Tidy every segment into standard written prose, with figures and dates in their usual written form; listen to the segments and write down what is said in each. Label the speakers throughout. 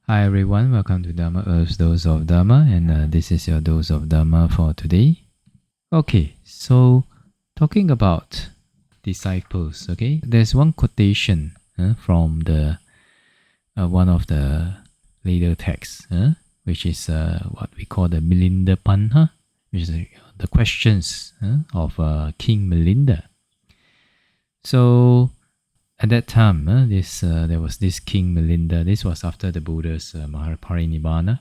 Speaker 1: Hi everyone, welcome to Dharma Earth's Dose of Dharma, and this is your dose of Dharma for today. Okay, so talking about disciples, okay, there's one quotation from the one of the later texts, which is what we call the Milinda Panha, which is the questions of King Milinda. So at that time, there was this King Milinda. This was after the Buddha's Mahaparinibbana.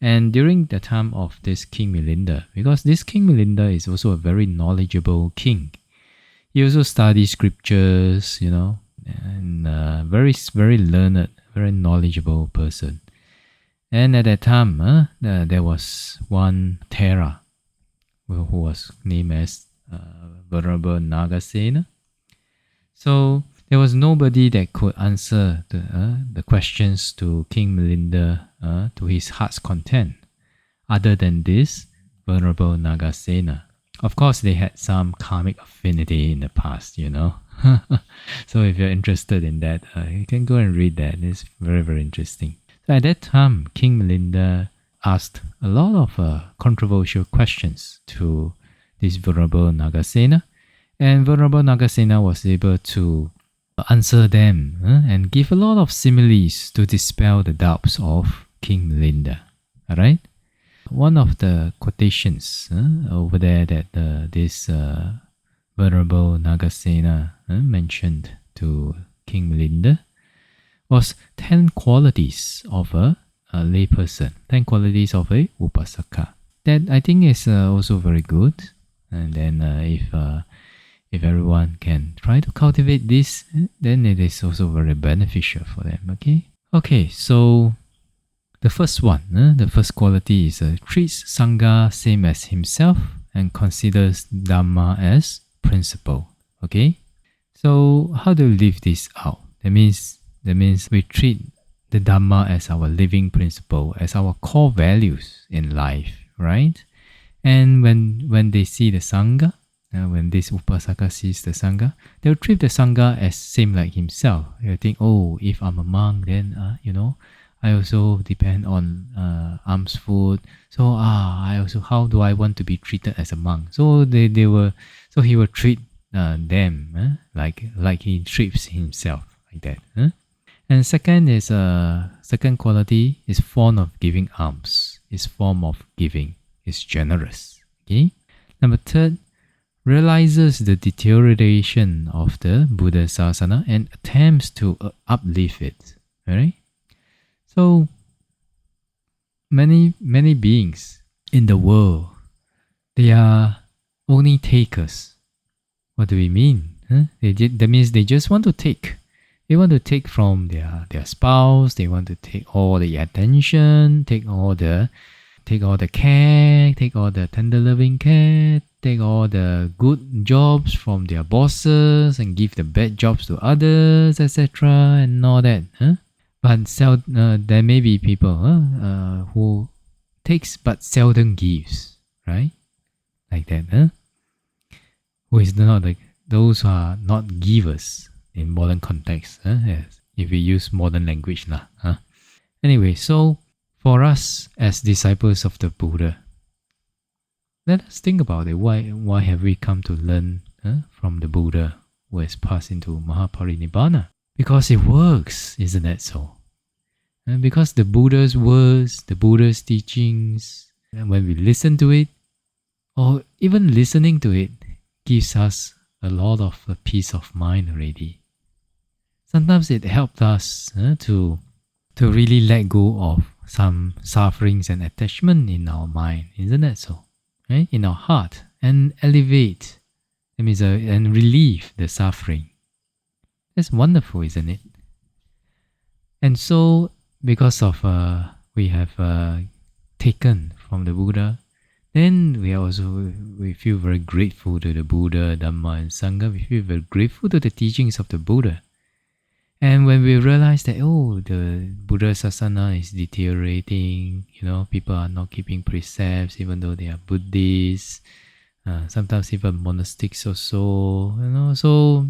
Speaker 1: And during the time of this King Milinda, because this King Milinda is also a very knowledgeable king. He also studies scriptures, and very, very learned, very knowledgeable person. And at that time, there was one Thera who was named as Venerable Nagasena. So there was nobody that could answer the questions to King Milinda to his heart's content, other than this Venerable Nagasena. Of course, they had some karmic affinity in the past, So if you're interested in that, you can go and read that. It's very, very interesting. So at that time, King Milinda asked a lot of controversial questions to this Venerable Nagasena, and Venerable Nagasena was able to answer them and give a lot of similes to dispel the doubts of King Milinda. Alright? One of the quotations over there that this Venerable Nagasena mentioned to King Milinda was 10 qualities of a layperson, 10 qualities of a upasaka. That I think is also very good. And then if everyone can try to cultivate this, then it is also very beneficial for them. Okay, so the first one, the first quality is treats Sangha same as himself and considers Dhamma as principle. Okay, so how do we live this out? That means we treat the Dhamma as our living principle, as our core values in life, right? And when they see the Sangha, when this upasaka sees the Sangha, they'll treat the Sangha as same like himself. They'll think, oh, if I'm a monk, then, I also depend on alms food. So, how do I want to be treated as a monk? So he will treat them like he treats himself, like that. And second quality is fond of giving alms. His form of giving is generous. Okay. Number third, realizes the deterioration of the Buddha Sasana and attempts to uplift it. Right? So many beings in the world, they are only takers. What do we mean? That means they just want to take. They want to take from their spouse. They want to take all the attention, take all the care, take all the tender loving care, take all the good jobs from their bosses and give the bad jobs to others, etc. and all that. But there may be people who takes but seldom gives, right? Like that. Who is not like those who are not givers in modern context. Yes, if we use modern language lah. Anyway, so for us as disciples of the Buddha, let us think about it. Why have we come to learn from the Buddha who has passed into Mahaparinibbana? Because it works, isn't that so? Because the Buddha's words, the Buddha's teachings, and when we listen to it, or even listening to it, gives us a lot of peace of mind already. Sometimes it helped us to really let go of some sufferings and attachment in our mind, isn't that so? Right? In our heart, and elevate, that means and relieve the suffering. That's wonderful, isn't it? And so, because of we have taken from the Buddha, then we feel very grateful to the Buddha, Dhamma, and Sangha. We feel very grateful to the teachings of the Buddha. And when we realize that, the Buddha Sasana is deteriorating, people are not keeping precepts even though they are Buddhists, sometimes even monastics also, so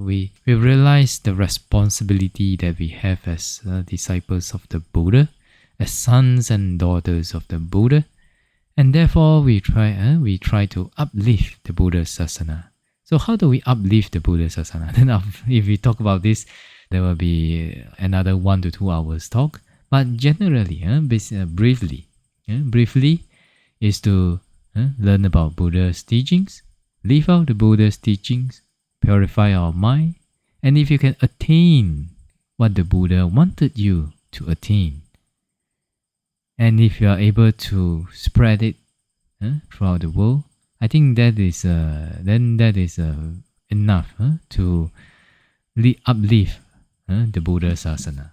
Speaker 1: we realize the responsibility that we have as disciples of the Buddha, as sons and daughters of the Buddha, and therefore we try to uplift the Buddha Sasana. So how do we uplift the Buddha Sasana? Then if we talk about this, there will be another 1 to 2 hours talk. But generally, briefly is to learn about Buddha's teachings, live out the Buddha's teachings, purify our mind, and if you can attain what the Buddha wanted you to attain, and if you are able to spread it throughout the world, I think that is enough to uplift the Buddha Sasana.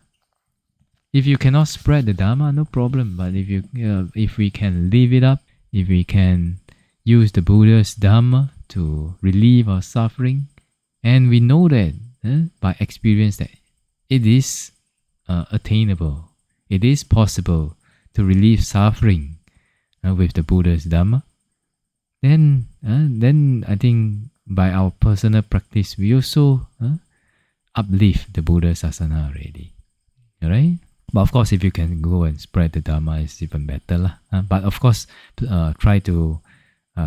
Speaker 1: If you cannot spread the Dharma, no problem. But if we can live it up, if we can use the Buddha's Dharma to relieve our suffering, and we know that by experience that it is attainable, it is possible to relieve suffering with the Buddha's Dharma, then I think by our personal practice, we also uplift the Buddha Sasana already. Alright? But of course, if you can go and spread the Dharma, it's even better. But of course, try to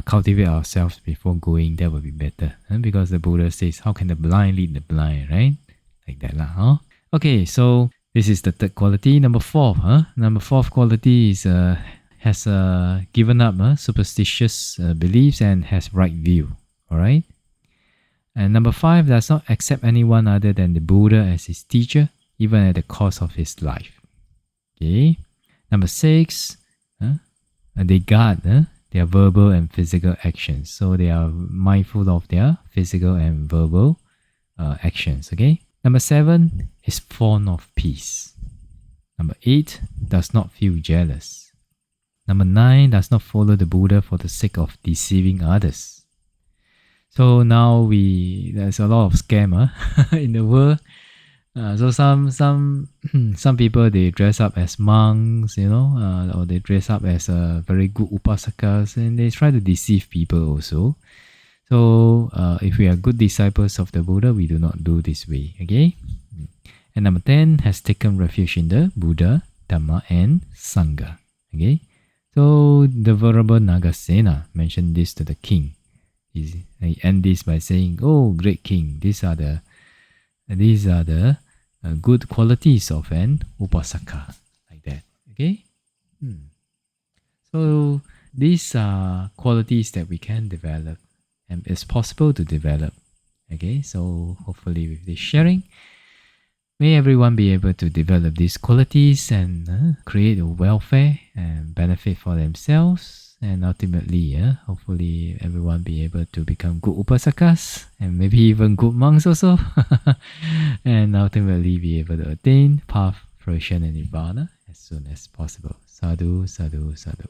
Speaker 1: cultivate ourselves before going. That would be better. Because the Buddha says, how can the blind lead the blind, right? Like that. Okay, so this is the third quality. Number 4. Number 4th quality is has given up superstitious beliefs and has right view. Alright? And number 5, does not accept anyone other than the Buddha as his teacher, even at the cost of his life. Okay. Number 6, they guard their verbal and physical actions. So they are mindful of their physical and verbal actions. Okay. Number 7 is fond of peace. Number 8, does not feel jealous. Number 9, does not follow the Buddha for the sake of deceiving others. So now there's a lot of scam in the world. So some people, they dress up as monks, or they dress up as very good upasakas, and they try to deceive people also. So if we are good disciples of the Buddha, we do not do this way. Okay. And number 10, has taken refuge in the Buddha, Dhamma, and Sangha. Okay. So the Venerable Nagasena mentioned this to the king. He ends this by saying, "Oh, great king, these are the good qualities of an upasaka," like that. Okay. So these are qualities that we can develop, and it's possible to develop. Okay. So hopefully with this sharing, may everyone be able to develop these qualities and create a welfare and benefit for themselves. And ultimately, hopefully everyone be able to become good upasakas and maybe even good monks also. And ultimately be able to attain path, fruition, and nirvana as soon as possible. Sadhu, sadhu, sadhu.